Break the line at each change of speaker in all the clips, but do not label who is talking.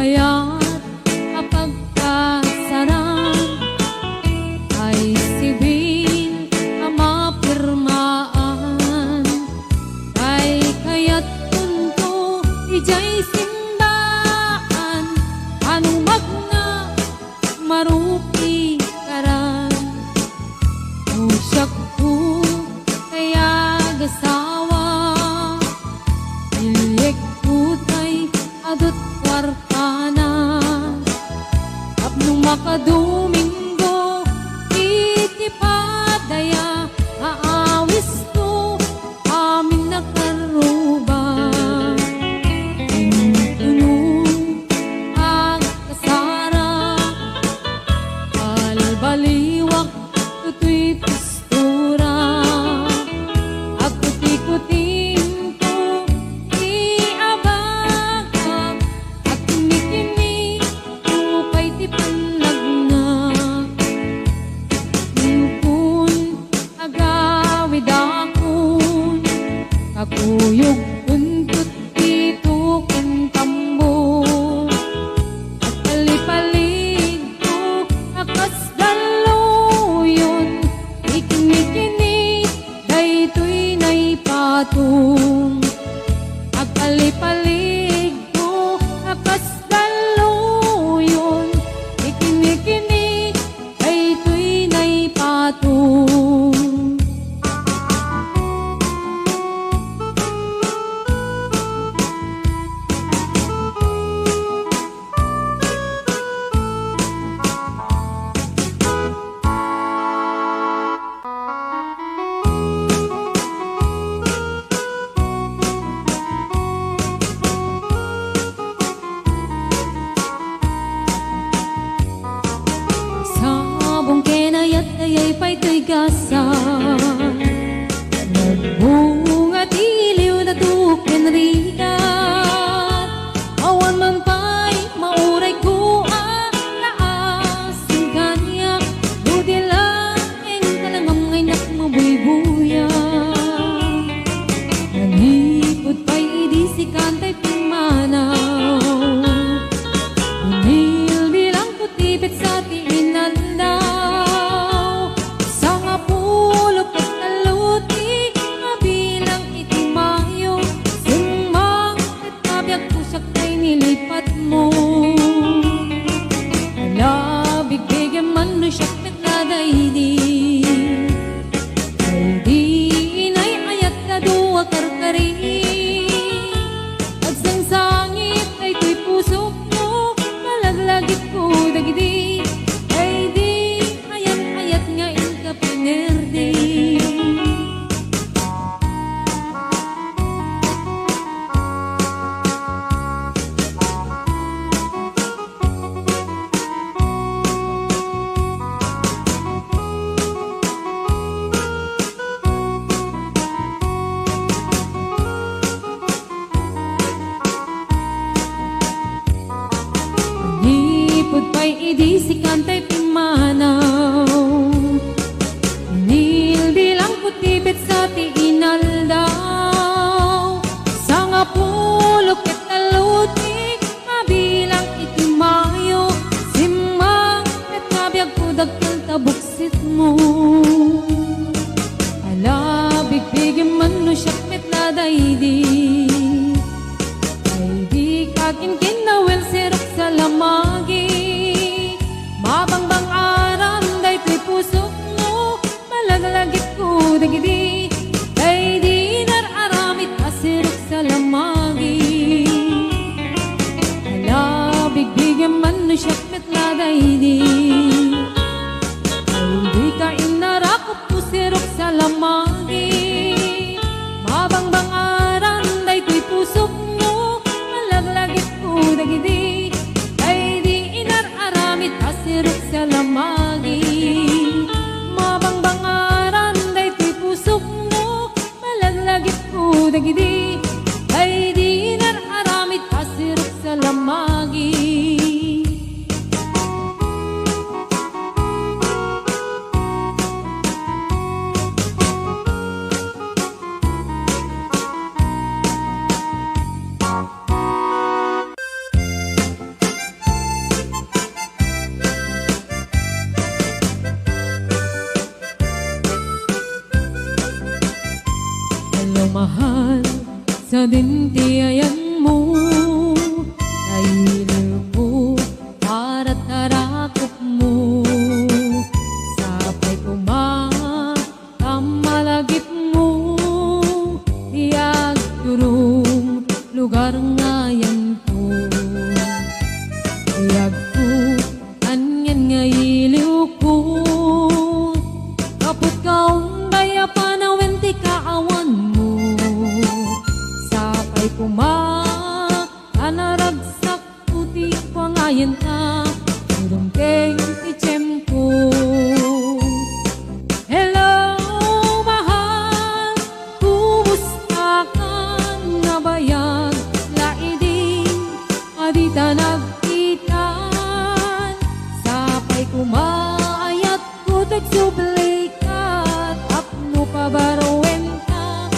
Kaya't kapag kasaran ay sibin ang mapirmaan, ay kaya't tunto ijay simbaan, anong magna marupi karan. Usyak ko kaya gasawa, ilik putay adot kwartana, apnong makadomingo itipadaya, aawis ko amin nakaruba. Tunong ang kasara, balbaliwak tutoy pistura, at kuti-kuting ko iabagag, at kini-kini upay ti panagna. Kung agawid akon, kakuyog untut dito ken tambo, at palipalig ko akas daluyon, ikini-kini daytoy nay patung. At palipalig ko akas daluyon, ikini-kini daytoy nay patung. Sabong kenayat ayay pa'y gasan, nagbunga tiliw na tuken rigat, awan man pa'y mauray ko ang laasing kanya, buti lang ang kalamang ngay nakmabuy-buya. Nanipod pa'y idisikan ta'y pimanaw, bilang kutipit sa tiinandaw, sa nga pulok at taluti, mabilang itimayo, sumang at kabyak pusak tay nilipat mo. Alabig bigyan man no siyak nagdadaydi, ay di inay ayat na duwa karkari, agsangsangit ay tuy pusok mo, malaglagit ko dagidi, ay di ayat-ayat nga in ka pinerdi. Nipod pa'y idisikan ta'y pimanaw, nilbilang kutibit sa tiinaldaw, sa nga pulok at taluti, mabilang itimayo, simang at kabiyag ko dagkang tabuksit mo. Alabig bigyan man no siyak met ladaydi, ay di kakin kinawel sirok sa lamagi, mabangbang aram daytoy pusok mo, malaglagit ko dagidi, ay di nararamit asirok sa lamagi. Alabig bigyan man no siyak met ladaydi, ay di ka inarakot po sirok sa lamagi, mabangbang aram daytoy pusok mo, malaglagit ko dagidi, ay di inararamit asirok sa lamagi, mabangbang aram daytoy pusok mo, malaglagit ko dagidi, ay di inararamit asirok sa lamagi. dintiayan mo, kailiw ko para tarakop mo. Sapay kumamalagip mo, tiyag turong lugar ngayan ko. Tiyag ko, anyan nga iliw ko, kaput kaong daya panawin ti kaawan mo. Sapay anaragsak puti pangayan ta, udungkeng ti tiyempo. Hello, mahal, kumusta ka nga bayag? Laiding, adita nagkitan. Sapay kumaayat ko tagsublikat, apno pabarowen ka,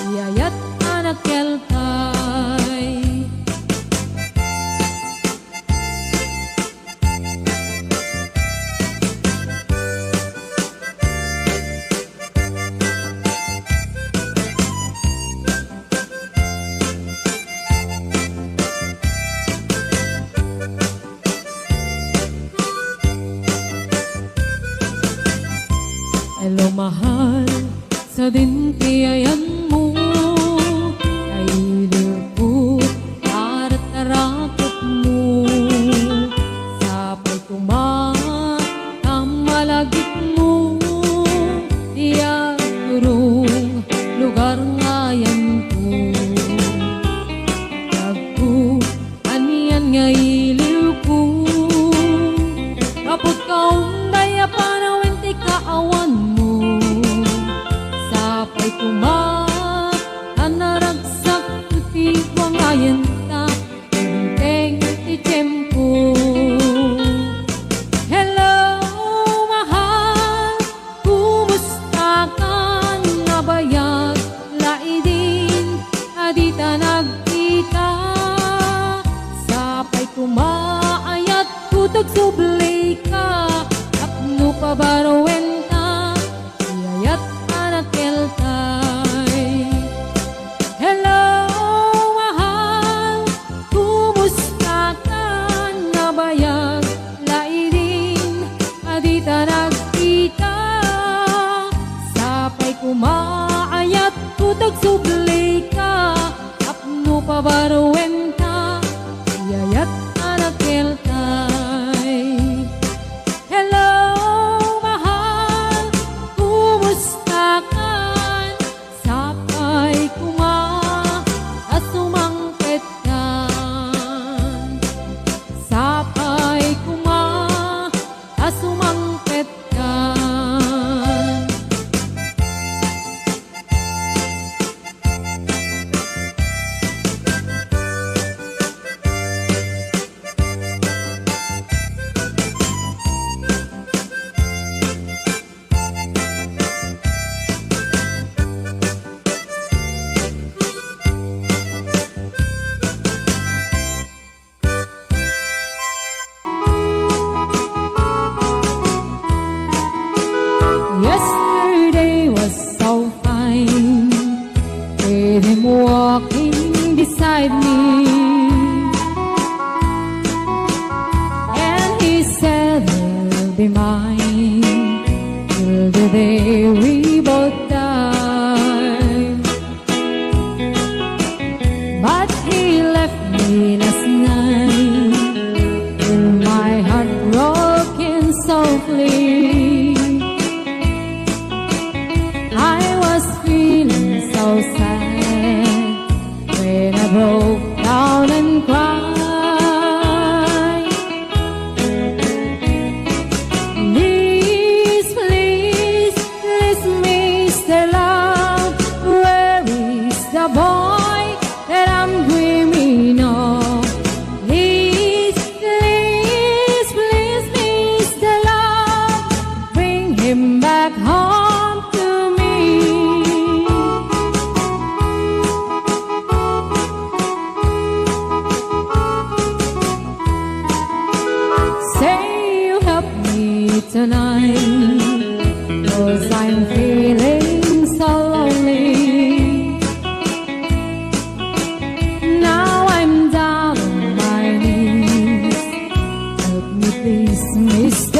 iyayat anak kelkay. Hello mahal, sa dintiayan mo, kailiw ko para tarakot mo. Sapay kumamalagip mo, tiyag turong lugar ngayan ko. Tiyag ko, aniyan nga iliw ko, kaput kaong daya panawin ti kaawan mo. Sapay anaragsak puti wangayan ta, udungkeng ti tiyempo. Hello, mahal, kumusta ka nga bayag? Laidin, adita nagkita. Sapay kumaayat ko tagsublay ka, apno pabarowen ta, iyayat anak kelkay. Hello, mahal, kumusta ka nga bayag? Laidin, adita nagkita. Sapay kumaayat ko tagsublay ka, apno pabarowen ta, iyayat anak kelkay. Hello, mahal, kumusta ka? Sapay asumangpet ka. Sapay asumangpet ka. Gusto